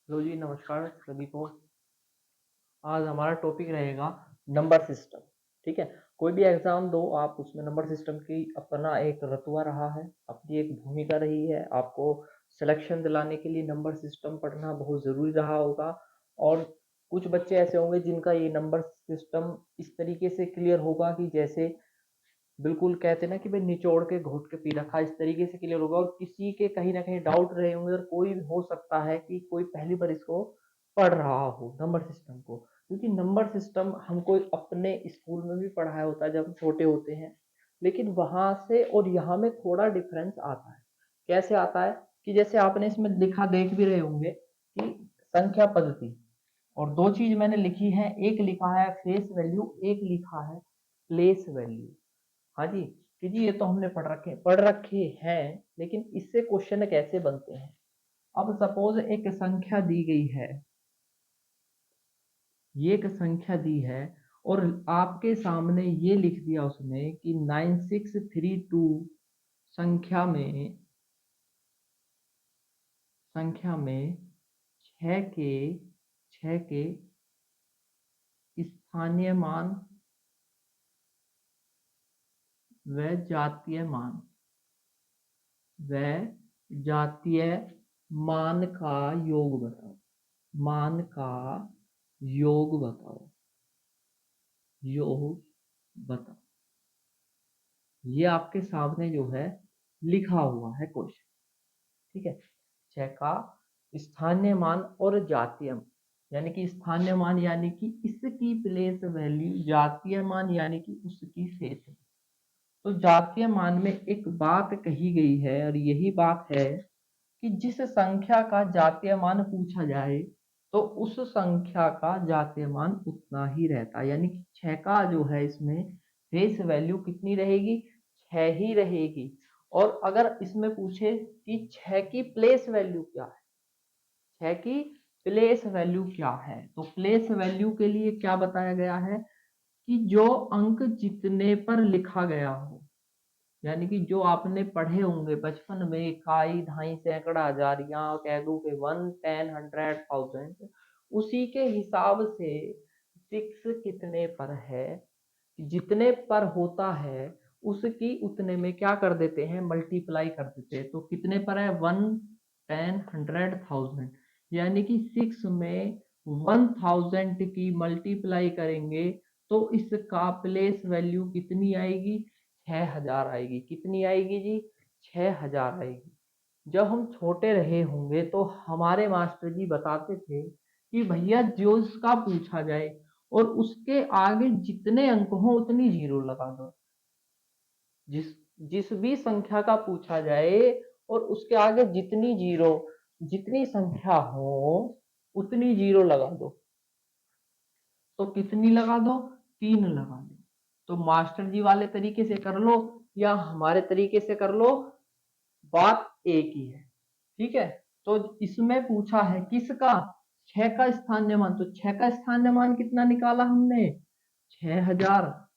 Hello जी, नमस्कार सभी को। आज हमारा टॉपिक रहेगा नंबर सिस्टम। ठीक है, कोई भी एग्जाम दो आप, उसमें नंबर सिस्टम की अपना एक रतुआ रहा है, अपनी एक भूमिका रही है। आपको सिलेक्शन दिलाने के लिए नंबर सिस्टम पढ़ना बहुत ज़रूरी रहा होगा। और कुछ बच्चे ऐसे होंगे जिनका ये नंबर सिस्टम इस तरीके से क्लियर होगा कि जैसे बिल्कुल कहते हैं ना कि भाई निचोड़ के घोट के पी रखा, इस तरीके से क्लियर होगा। और किसी के कहीं ना कहीं डाउट रहे होंगे, और कोई हो सकता है कि कोई पहली बार इसको पढ़ रहा हो नंबर सिस्टम को, क्योंकि नंबर सिस्टम हमको अपने स्कूल में भी पढ़ाया होता है जब हम छोटे होते हैं। लेकिन वहां से और यहाँ में थोड़ा डिफरेंस आता है। कैसे आता है कि जैसे आपने इसमें लिखा देख भी रहे होंगे कि संख्या पद्धति, और दो चीज मैंने लिखी है, एक लिखा है फेस वैल्यू, एक लिखा है प्लेस वैल्यू। हाँ जी, कि जी ये तो हमने पढ़ रखे हैं। लेकिन इससे क्वेश्चन कैसे बनते हैं? अब सपोज एक संख्या दी गई है, ये एक संख्या दी है, और आपके सामने ये लिख दिया उसने कि 9632 संख्या में छ के स्थानीय मान व जातीय मान व जातीय मान का योग बताओ। मान का योग बताओ। योग बताओ। ये आपके सामने जो है लिखा हुआ है क्वेश्चन। ठीक है, छह का स्थानीय मान और जातीय, यानी कि स्थानीय मान यानी कि इसकी प्लेस वैल्यू, जातीय मान यानी कि उसकी फेस। तो जातीय मान में एक बात कही गई है, और यही बात है कि जिस संख्या का जातीय मान पूछा जाए तो उस संख्या का जातीय मान उतना ही रहता है। यानी कि छह का जो है इसमें फेस वैल्यू कितनी रहेगी? छह ही रहेगी। और अगर इसमें पूछे कि छह की प्लेस वैल्यू क्या है, छह की प्लेस वैल्यू क्या है, तो प्लेस वैल्यू के लिए क्या बताया गया है कि जो अंक जितने पर लिखा गया हो, यानी कि जो आपने पढ़े होंगे बचपन में, इकाई, ढाई, सैकड़ा, हजार, या कह दो कि 1, 10, 100, 1000, उसी के हिसाब से सिक्स कितने पर है, जितने पर होता है उसकी उतने में क्या कर देते हैं, मल्टीप्लाई कर देते हैं। तो कितने पर है? 1, 10, 100, 1000, यानी कि सिक्स में 1000 की मल्टीप्लाई करेंगे तो इसका प्लेस वैल्यू कितनी आएगी? 6000 आएगी। कितनी आएगी जी? 6000 आएगी। जब हम छोटे रहे होंगे तो हमारे मास्टर जी बताते थे कि भैया जो इसका पूछा जाए और उसके आगे जितने अंक हो उतनी जीरो लगा दो। जिस जिस भी संख्या का पूछा जाए और उसके आगे जितनी जीरो, जितनी संख्या हो उतनी जीरो लगा दो। तो कितनी लगा दो? 3 लगा दो। तो मास्टर जी वाले तरीके से कर लो या हमारे तरीके से कर लो, बात एक ही है। ठीक है, तो इसमें पूछा है किसका? छह का स्थानीय मान। तो छह का स्थानीय मान कितना निकाला हमने? 6000।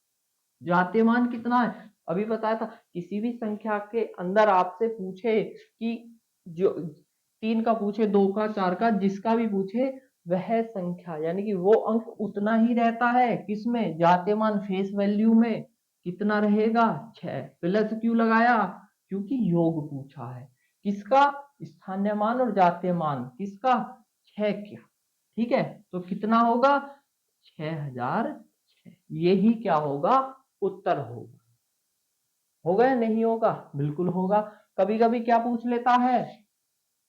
जातीय मान कितना है? अभी बताया था, किसी भी संख्या के अंदर आपसे पूछे कि जो तीन का पूछे, दो का, चार का, जिसका भी पूछे वह संख्या, यानी कि वो अंक उतना ही रहता है। किसमें? जातीय मान फेस वैल्यू में कितना रहेगा? 6। प्लस क्यों लगाया? क्योंकि योग पूछा है। किसका? स्थानीय मान और जातीय मान किसका? 6 क्या। ठीक है, तो कितना होगा? 6000। यही क्या होगा? उत्तर होगा। होगा या नहीं होगा? बिल्कुल होगा। कभी कभी क्या पूछ लेता है,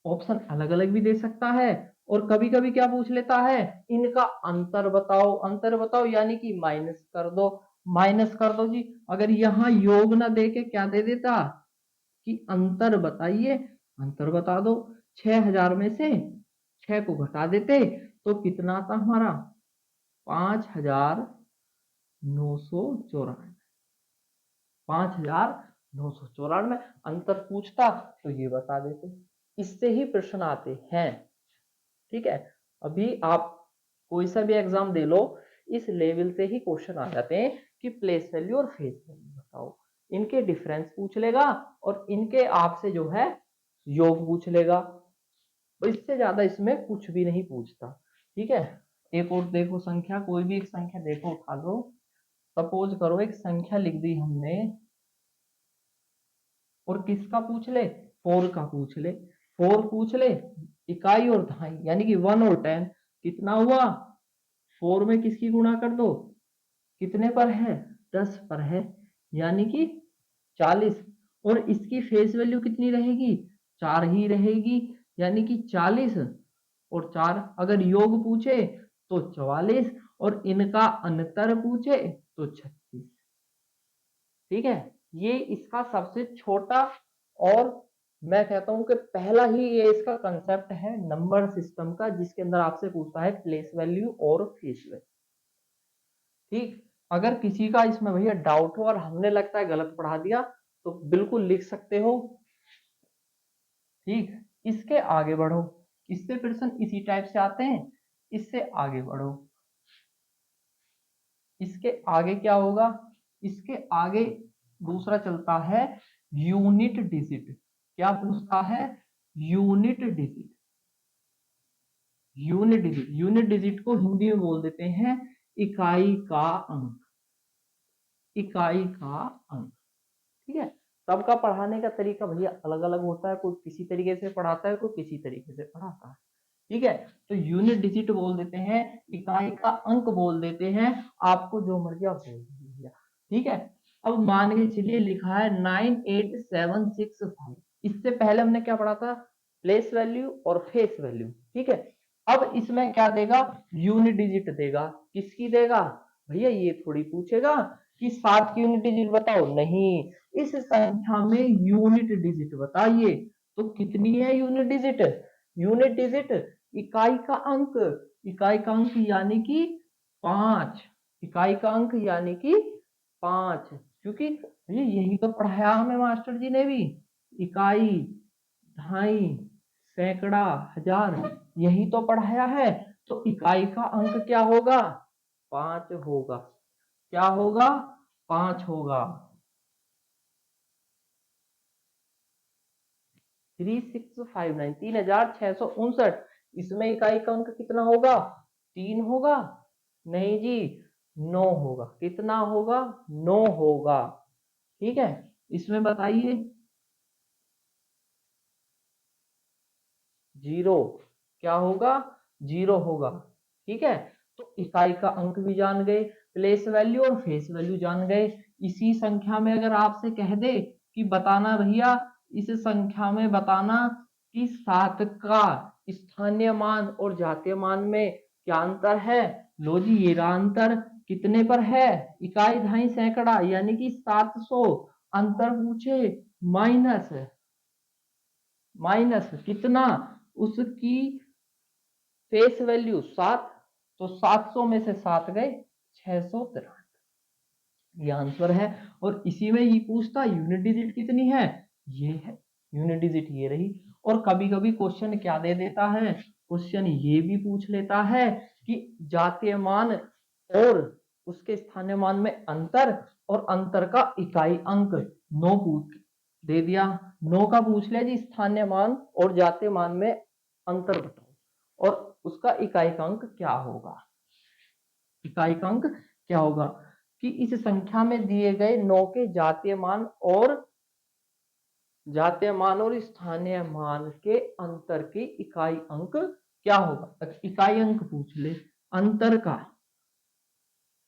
ऑप्शन अलग अलग भी दे सकता है। और कभी कभी क्या पूछ लेता है, इनका अंतर बताओ। अंतर बताओ यानी कि माइनस कर दो। माइनस कर दो जी। अगर यहाँ योग ना दे के क्या दे देता कि अंतर बताइए, अंतर बता दो। 6000 में से 6 को घटा देते तो कितना आता हमारा? 5994। 5994 अंतर पूछता तो ये बता देते। इससे ही प्रश्न आते हैं। ठीक है, अभी आप कोई सा भी एग्जाम दे लो, इस लेवल से ही क्वेश्चन आ जाते हैं कि प्लेस वैल्यू और फेस वैल्यू बताओ। इनके डिफरेंस पूछ लेगा और इनके आपसे जो है योग पूछ लेगा। और इससे ज्यादा इसमें कुछ भी नहीं पूछता। ठीक है, एक और देखो संख्या, कोई भी एक संख्या देखो, उठा लो। सपोज करो एक संख्या लिख दी हमने, और किसका पूछ ले, 4 का पूछ ले। 4 पूछ ले, इकाई और दहाई यानी कि 1 और 10 कितना हुआ, 4 में किसकी गुणा कर दो, कितने पर है, 10 पर है, यानी कि 40। और इसकी फेस वैल्यू कितनी रहेगी, 4 ही रहेगी, यानी कि 40 और 4। अगर योग पूछे तो 44, और इनका अंतर पूछे तो 36। ठीक है, ये इसका सबसे छोटा, और मैं कहता हूं कि पहला ही ये इसका कंसेप्ट है नंबर सिस्टम का, जिसके अंदर आपसे पूछता है प्लेस वैल्यू और फेस वैल्यू। ठीक, अगर किसी का इसमें भैया डाउट हो और हमने लगता है गलत पढ़ा दिया तो बिल्कुल लिख सकते हो। ठीक, इसके आगे बढ़ो, इससे प्रश्न इसी टाइप से आते हैं, इससे आगे बढ़ो। इसके आगे क्या होगा, इसके आगे दूसरा चलता है यूनिट डिजिट। क्या पूछता है, unit digit. Unit digit, unit digit को हिंदी में बोल देते हैं इकाई का अंक। इकाई का अंक। ठीक है, सबका पढ़ाने का तरीका भैया अलग अलग होता है, कोई किसी तरीके से पढ़ाता है, कोई किसी तरीके से पढ़ाता है। ठीक है, तो यूनिट डिजिट बोल देते हैं, इकाई का अंक बोल देते हैं, आपको जो मर्जी आप बोल दीजिए। ठीक है, अब मान के चलिए लिखा है 98765। इससे पहले हमने क्या पढ़ा था, प्लेस वैल्यू और फेस वैल्यू। ठीक है, अब इसमें क्या देगा, यूनिट डिजिट देगा। किसकी देगा भैया, ये थोड़ी पूछेगा कि 7 की यूनिट डिजिट बताओ, नहीं, इस संख्या में यूनिट डिजिट बताइए। तो कितनी है यूनिट डिजिट, यूनिट डिजिट इकाई का अंक, इकाई का अंक यानी कि 5, इकाई का अंक यानी कि 5। क्योंकि ये यही तो पढ़ाया हमें मास्टर जी ने भी, इकाई, दहाई, सैकड़ा, हजार, यही तो पढ़ाया है। तो इकाई का अंक क्या होगा, 5 होगा। क्या होगा, 5 होगा। 3659, 3659। इसमें इकाई का अंक कितना होगा, 3 होगा, नहीं जी, 9 होगा। कितना होगा, 9 होगा। ठीक है, इसमें बताइए, 0 क्या होगा, 0 होगा। ठीक है, तो इकाई का अंक भी जान गए, प्लेस वैल्यू और फेस वैल्यू जान गए। इसी संख्या में अगर आपसे कह दे कि बताना भैया, इस संख्या में बताना कि 7 का स्थानीय मान और जातीय मान में क्या अंतर है। लो जी, ये रहा अंतर, कितने पर है, इकाई, दहाई, सैकड़ा, यानी कि 700। अंतर पूछे, माइनस, माइनस कितना, उसकी फेस वैल्यू 7, तो 700 में से 7 गए 663, ये आंसर है। और इसी में ये पूछता यूनिट डिजिट कितनी है, ये है यूनिट डिजिट, ये रही। और कभी कभी क्वेश्चन क्या दे देता है, क्वेश्चन ये भी पूछ लेता है कि जातीय मान और उसके स्थानीय मान में अंतर, और अंतर का इकाई अंक। 9 पूछ दे दिया, 9 का पूछ लिया जी, स्थानीय मान और जातीय मान में अंतर बताओ, और उसका इकाई का अंक क्या होगा। इकाई का अंक क्या होगा कि इस संख्या में दिए गए 9 के जातीय मान और स्थानीय मान के अंतर की इकाई अंक क्या होगा। इकाई अंक पूछ ले, अंतर का,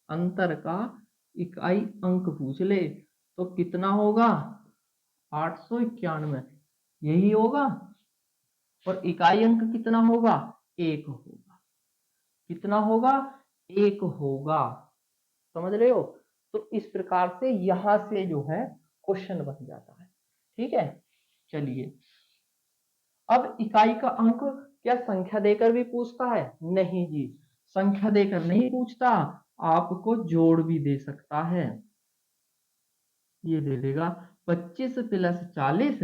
अंतर का इकाई अंक पूछ ले, तो कितना होगा, 891, यही होगा। और इकाई अंक कितना होगा, 1 होगा। कितना होगा, 1 होगा। समझ रहे हो, तो इस प्रकार से यहां से जो है क्वेश्चन बन जाता है। ठीक है, चलिए, अब इकाई का अंक क्या संख्या देकर भी पूछता है, नहीं जी, संख्या देकर नहीं पूछता, आपको जोड़ भी दे सकता है। ये दे देगा 25 + 40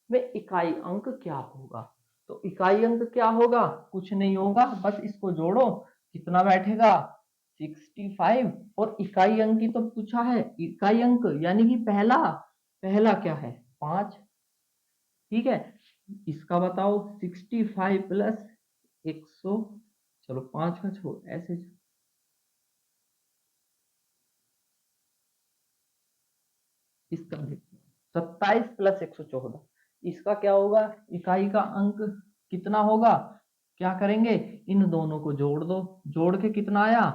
में इकाई अंक क्या होगा। तो इकाई अंक क्या होगा, कुछ नहीं होगा, बस इसको जोड़ो, कितना बैठेगा 65। और इकाई अंक की तो पूछा है, इकाई अंक यानी कि पहला, पहला क्या है 5। ठीक है, इसका बताओ 65 प्लस 100, चलो 5 का छोड़ ऐसे, इसका देखो 27 प्लस 114, इसका क्या होगा, इकाई का अंक कितना होगा, क्या करेंगे, इन दोनों को जोड़ दो, जोड़ के कितना आया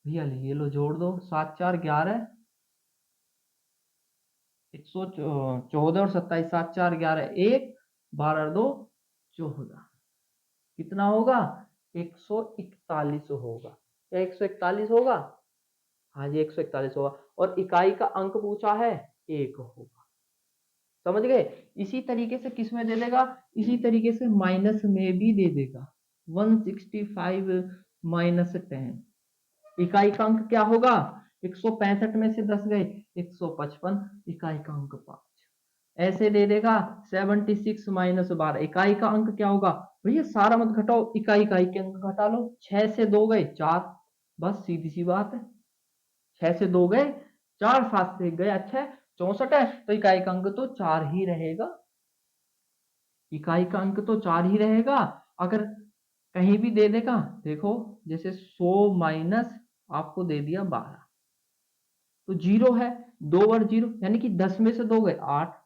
भैया, ये लो जोड़ दो, 7 4 11, 114 और 27, 7 4 11, 1, 12 2 14, कितना होगा, 141 होगा, क्या 141 होगा, हाँ जी 141 होगा, और इकाई का अंक पूछा है 1 होगा, समझ गए। इसी तरीके से किस में दे देगा, इसी तरीके से माइनस में भी दे देगा, 165 माइनस 10, इकाई का अंक क्या होगा, 165 में से 10 गए 155, इकाई का अंक 5, ऐसे दे देगा 76 माइनस 12, इकाई का अंक क्या होगा, भैया सारा मत घटाओ, इकाई के अंक घटा लो, 6 से 2 गए 4, बस सीधी सी बात है, 6 से 2 गए 4, 7 से 1 गया 6, 64 है, तो इकाई का अंक तो 4 ही रहेगा, इकाई का अंक तो 4 ही रहेगा। अगर कहीं भी दे देगा, देखो जैसे 100 माइनस आपको दे दिया 12, तो जीरो है, 2 बार 0, यानी कि 10 में से 2 गए 8,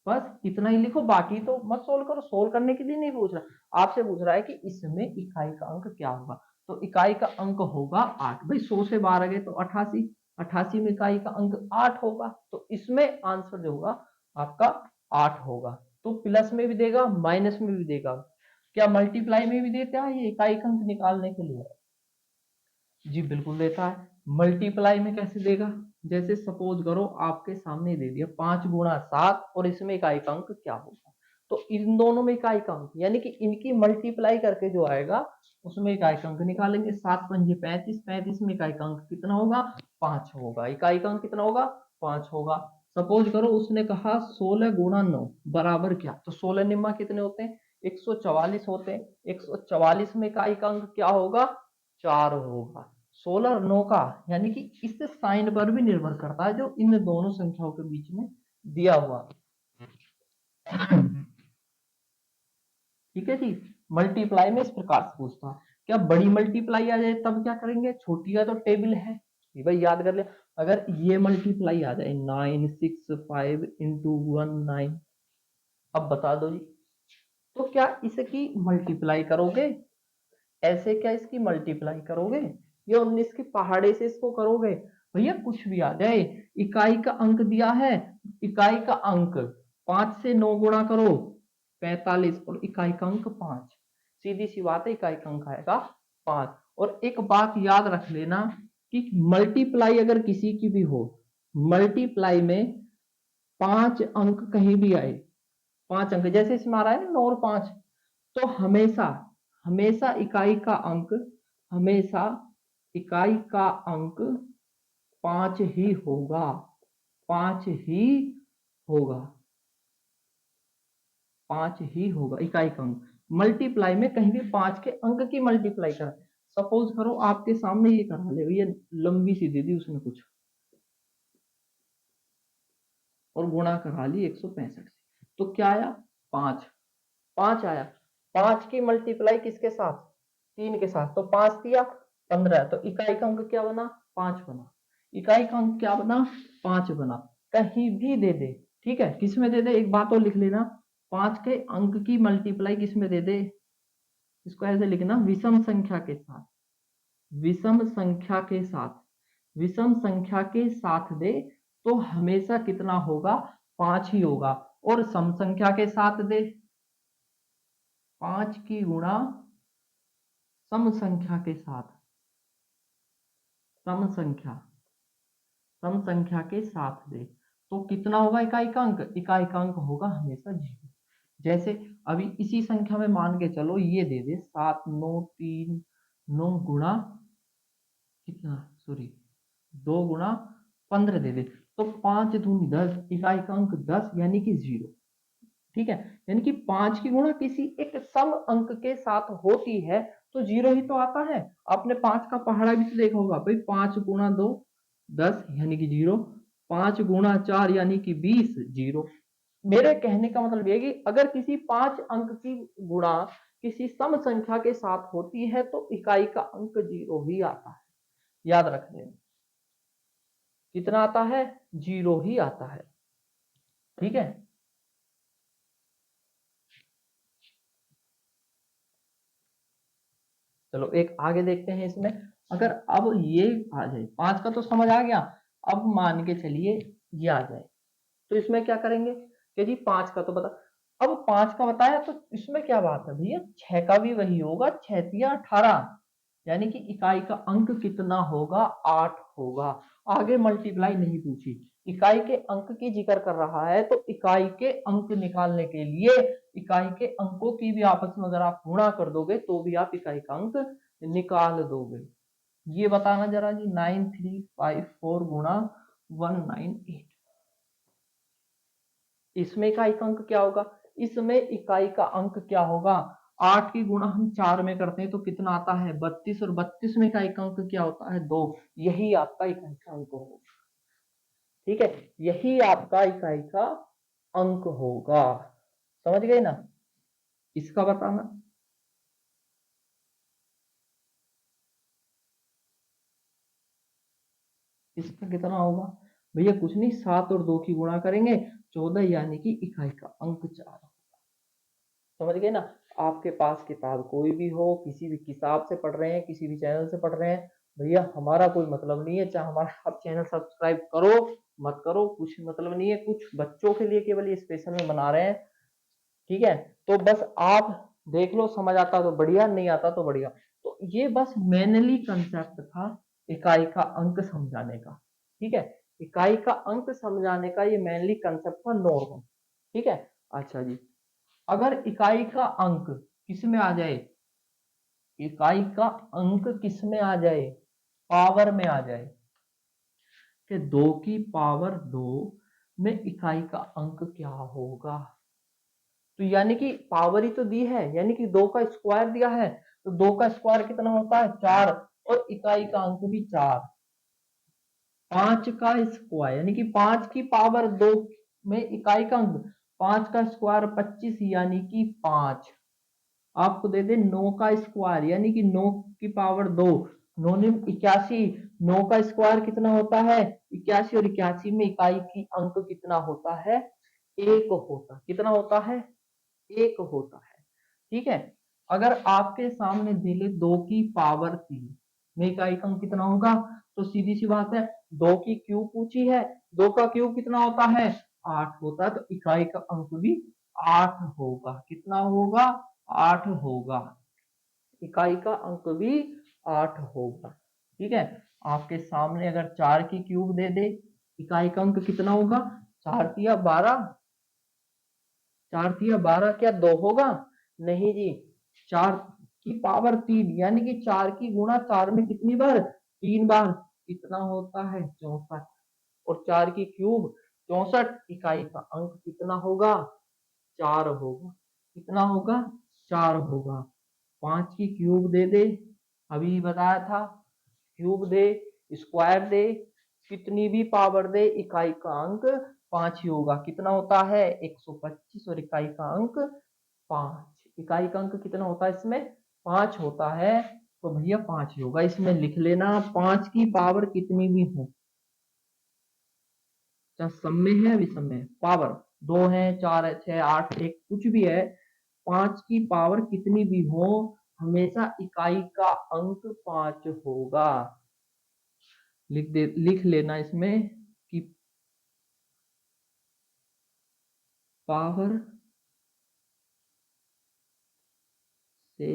बस इतना ही लिखो, बाकी तो मत सोल्व करो, सोल्व करने के लिए नहीं पूछ रहा, आपसे पूछ रहा है कि इसमें इकाई का अंक क्या होगा, तो इकाई का अंक होगा 8, भाई 100 से 12 गए तो 88, 88 में इकाई का अंक 8 होगा, तो इसमें आंसर जो होगा आपका 8 होगा, तो प्लस में भी देगा माइनस में भी देगा, क्या मल्टीप्लाई में भी देता है ये इकाई का अंक निकालने के लिए, जी बिल्कुल देता है। मल्टीप्लाई में कैसे देगा, जैसे सपोज करो आपके सामने दे दिया 5 गुणा 7 और इसमें इकाई का अंक क्या होगा, तो इन दोनों में इकाई का अंक यानी कि इनकी मल्टीप्लाई करके जो आएगा उसमें इकाई का अंक निकालेंगे, 7 5 35, 35 में इकाई का अंक कितना होगा 5 होगा, इकाई का अंक कितना होगा 5 होगा। सपोज करो उसने कहा 16 गुणा 9 बराबर क्या, तो 16 निम्मा कितने होते हैं 144 होते हैं, 144 में इकाई का अंक क्या होगा 4 होगा, 16 और 9 का, यानी कि इस साइन पर भी निर्भर करता है जो इन दोनों संख्याओं के बीच में दिया हुआ, ठीक है जी। मल्टीप्लाई में इस प्रकार से पूछता है, क्या बड़ी मल्टीप्लाई आ जाए तब क्या करेंगे, छोटी का तो टेबल है, ये भाई याद कर ले, अगर ये मल्टीप्लाई आ जाए 965 इंटू 19, अब बता दो जी, तो क्या इसकी मल्टीप्लाई करोगे, ऐसे क्या इसकी मल्टीप्लाई करोगे, या 19 के पहाड़े से इसको करोगे, भैया कुछ भी आ जाए, इकाई का अंक दिया है, इकाई का अंक 5 से 9 गुणा करो 45, और इकाई का अंक 5, सीधी सी बात है, इकाई का अंक आएगा 5, और एक बात याद रख लेना कि मल्टीप्लाई अगर किसी की भी हो, मल्टीप्लाई में 5 अंक कहीं भी आए, 5 अंक जैसे इसमें आ रहा है ना 9 और 5, तो हमेशा हमेशा हमेशा इकाई का अंक 5 ही होगा, 5 ही होगा, 5 ही होगा इकाई का अंक, मल्टीप्लाई में कहीं भी 5 के अंक की मल्टीप्लाई कर, सपोज करो आपके सामने ये करा ले भैया, लंबी सी दे दी उसने कुछ और गुणा करा ली 165 से, तो क्या आया 5, 5 आया, 5 की मल्टीप्लाई किसके साथ 3 के साथ, तो 5 दिया 15, तो इकाई का अंक क्या बना 5 बना, इकाई का अंक क्या बना 5 बना, कहीं भी दे दे, ठीक है, किस में दे दे, एक बात और लिख लेना, 5 के अंक की मल्टीप्लाई किस में दे दे, इसको ऐसे लिखना विषम संख्या के साथ, विषम संख्या के साथ, विषम संख्या के साथ दे तो हमेशा कितना होगा 5 ही होगा, और सम संख्या के साथ दे 5 की गुणा सम संख्या के साथ, सम संख्या, सम संख्या के साथ दे तो कितना होगा इकाई का अंक, इकाई का अंक होगा हमेशा 0, जैसे अभी इसी संख्या में मान के चलो ये दे दे 7 9 3 9 गुणा कितना, सॉरी 2 गुणा 15 दे दे, तो 5 दूनी 10, इकाई का अंक 10 यानी कि 0, ठीक है, यानी कि 5 की गुणा किसी एक सम अंक के साथ होती है तो 0 ही तो आता है, आपने 5 का पहाड़ा भी तो देखा होगा भाई, 5 गुणा 2 10 यानी कि 0, 5 गुणा 4 यानी कि 20 0, मेरे कहने का मतलब ये है कि अगर किसी 5 अंक की गुणा किसी सम संख्या के साथ होती है तो इकाई का अंक 0 ही आता है। याद रख लेना, कितना आता है? 0 ही आता है। ठीक है, चलो एक आगे देखते हैं इसमें। अगर अब ये आ जाए, 5 का तो समझ आ गया, अब मान के चलिए ये आ जाए, तो इसमें क्या करेंगे कि जी 5 का तो बता, अब 5 का बताया तो इसमें क्या बात है भैया, 6 का भी वही होगा, 6 तिया 18, यानी कि इकाई का अंक कितना होगा? 8 होगा। आगे मल्टीप्लाई नहीं पूछी, इकाई के अंक की जिक्र कर रहा है, तो इकाई के अंक निकालने के लिए इकाई के अंकों की भी आपस में अगर आप गुणा कर दोगे तो भी आप इकाई का अंक निकाल दोगे। ये बताना जरा जी, 9354 गुणा 198, इसमें इकाई का अंक क्या होगा? इसमें इकाई का अंक क्या होगा? 8 की गुणा हम 4 में करते हैं तो कितना आता है? 32, और 32 में इकाई का अंक क्या होता है? 2। यही आपका इकाई का अंक होगा। ठीक है, यही आपका इकाई का अंक होगा। समझ गए ना? इसका बताना, इसका कितना होगा भैया? कुछ नहीं, 7 और 2 की गुणा करेंगे 14, यानी कि इकाई का अंक 4। समझ गए ना? आपके पास किताब कोई भी हो, किसी भी किताब से पढ़ रहे हैं, किसी भी चैनल से पढ़ रहे हैं, भैया हमारा कोई मतलब नहीं है, चाहे हमारा आप चैनल सब्सक्राइब करो मत करो, कुछ मतलब नहीं है, कुछ बच्चों के लिए केवल ये स्पेशल में बना रहे हैं। ठीक है, तो बस आप देख लो, समझ आता तो बढ़िया, नहीं आता तो बढ़िया। तो ये बस मेनली कंसेप्ट था इकाई का अंक समझाने का। ठीक है, इकाई का अंक समझाने का ये मेनली कंसेप्ट था, नॉर्मल। ठीक है, अच्छा जी, अगर इकाई का अंक किस में आ जाए, इकाई का अंक किस में आ जाए? पावर में आ जाए, कि 2 की पावर 2 में इकाई का अंक क्या होगा? तो यानी कि पावर ही तो दी है, यानी कि 2 का स्क्वायर दिया है, तो 2 का स्क्वायर कितना होता है? 4, और इकाई का अंक भी 4। 5 का स्क्वायर यानी कि 5 की पावर 2 में इकाई का अंक, 5 का स्क्वायर 25, यानी कि 5। आपको दे दे 9 का स्क्वायर, यानी कि 9 की पावर 2, 9 ने 81, 9 का स्क्वायर कितना होता है? 81, और 81 में इकाई की अंक कितना होता है? 1 होता, कितना होता है? 1 होता है। ठीक है, अगर आपके सामने दिले 2 की पावर 3 में इकाई का अंक कितना होगा, तो सीधी सी बात है, 2 की क्यूब पूछी है, 2 का क्यूब कितना होता है? 8 होता है, तो इकाई का अंक भी 8 होगा। कितना होगा? 8 होगा, इकाई का अंक भी 8 होगा। ठीक है, आपके सामने अगर 4 की क्यूब दे दे, इकाई का अंक कितना होगा? 4 तिया 12, 4 तिया 12 क्या 2 होगा? नहीं जी, 4 की पावर 3, यानी कि 4 की गुणा 4 में कितनी बार? 3 बार, कितना होता है? 64, और 4 की क्यूब 64, इकाई का अंक कितना होगा? 4 होगा। कितना होगा? 4 होगा। 5 की क्यूब दे दे, अभी बताया था, क्यूब दे, स्क्वायर दे, कितनी भी पावर दे, इकाई का अंक 5 ही होगा। कितना होता है? 125, और इकाई का अंक 5। इकाई का अंक कितना होता है इसमें? 5 होता है, तो भैया 5 ही होगा। इसमें लिख लेना, 5 की पावर कितनी भी हो, चाहे सम में है विषम में, पावर 2 है, 4 है, 6, 8, 1, कुछ भी है, 5 की पावर कितनी भी हो, हमेशा इकाई का अंक 5 होगा। लिख लेना इसमें कि पावर से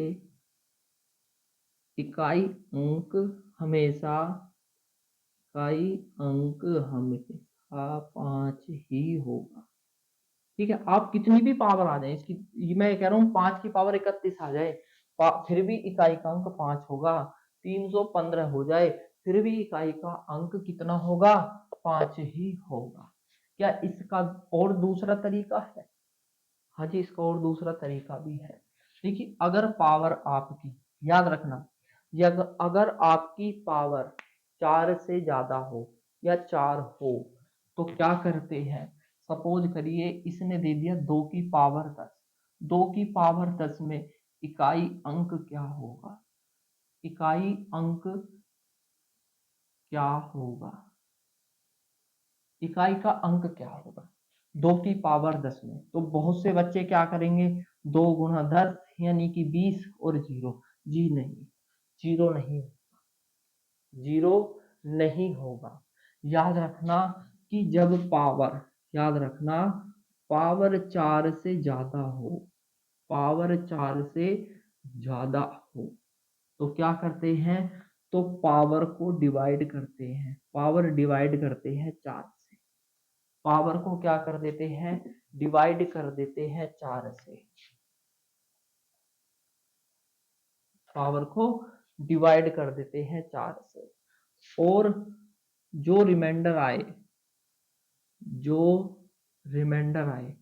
इकाई अंक हमेशा, इकाई अंक हमेशा 5 ही होगा। ठीक है, आप कितनी भी पावर आ जाए इसकी, मैं कह रहा हूँ 5 की पावर 31 आ जाए, फिर भी इकाई का अंक 5 होगा। 315 हो जाए, फिर भी इकाई का अंक कितना होगा? 5 ही होगा। क्या इसका और दूसरा तरीका है? हाँ जी, इसका और दूसरा तरीका भी है। देखिए, अगर पावर आपकी, याद रखना, ये अगर आपकी पावर 4 से ज्यादा हो या 4 हो, तो क्या करते हैं? सपोज करिए इसने दे दिया 2 की पावर 10, 2 की पावर 10 में इकाई अंक क्या होगा, इकाई अंक क्या होगा, इकाई का अंक क्या होगा 2 की पावर 10 में। तो बहुत से बच्चे क्या करेंगे, 2 गुणा 10 यानी कि 20 और जीरो, जी नहीं, जीरो नहीं, जीरो नहीं होगा। याद रखना कि जब पावर, याद रखना पावर 4 से ज्यादा हो, पावर 4 से ज्यादा हो तो क्या करते हैं, तो पावर को डिवाइड करते हैं, पावर डिवाइड करते हैं 4 से, पावर को क्या कर देते हैं, डिवाइड कर देते हैं 4 से, पावर को डिवाइड कर देते हैं 4 से। और जो रिमाइंडर आए, जो रिमाइंडर आए,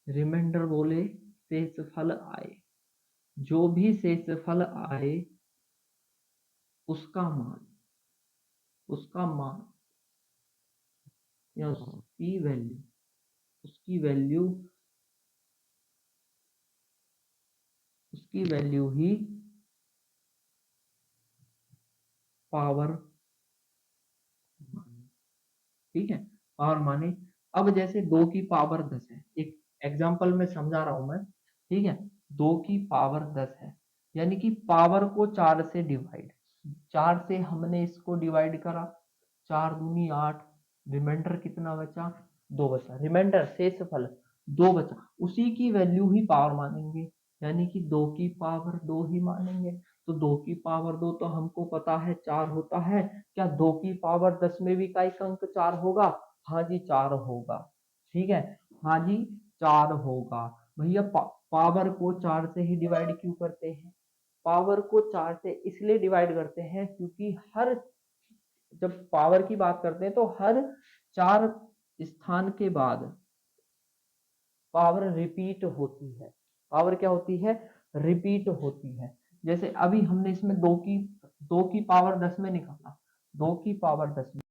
रिमाइंडर बोले शेषफल आए, जो भी शेषफल आए उसका मान, उसका मान या उसकी वैल्यू, उसकी वैल्यू, उसकी वैल्यू ही पावर, ठीक है, पावर माने। अब जैसे 2 की पावर 10 है, एक एग्जांपल में समझा रहा हूं मैं, ठीक है, 2 की पावर 10 है यानी कि पावर को 4 से डिवाइड, 4 से हमने इसको डिवाइड करा, 4 दूनी 8, रिमाइंडर कितना बचा, 2 बचा, रिमाइंडर शेषफल 2 बचा, उसी की वैल्यू ही पावर मानेंगे, यानी कि 2 की पावर 2 ही मानेंगे। तो 2 की पावर 2 तो हमको पता है 4 होता है, क्या 2 की पावर 10 में भी का एक अंक 4 होगा, हाँ जी 4 होगा, ठीक है, हाँ जी 4 होगा। भैया पावर को 4 से ही डिवाइड क्यों करते हैं, पावर को 4 से इसलिए डिवाइड करते हैं क्योंकि हर, जब पावर की बात करते हैं तो हर 4 स्थान के बाद पावर रिपीट होती है, पावर क्या होती है, रिपीट होती है। जैसे अभी हमने इसमें 2 की पावर 10 में निकाला, 2 की पावर 10 में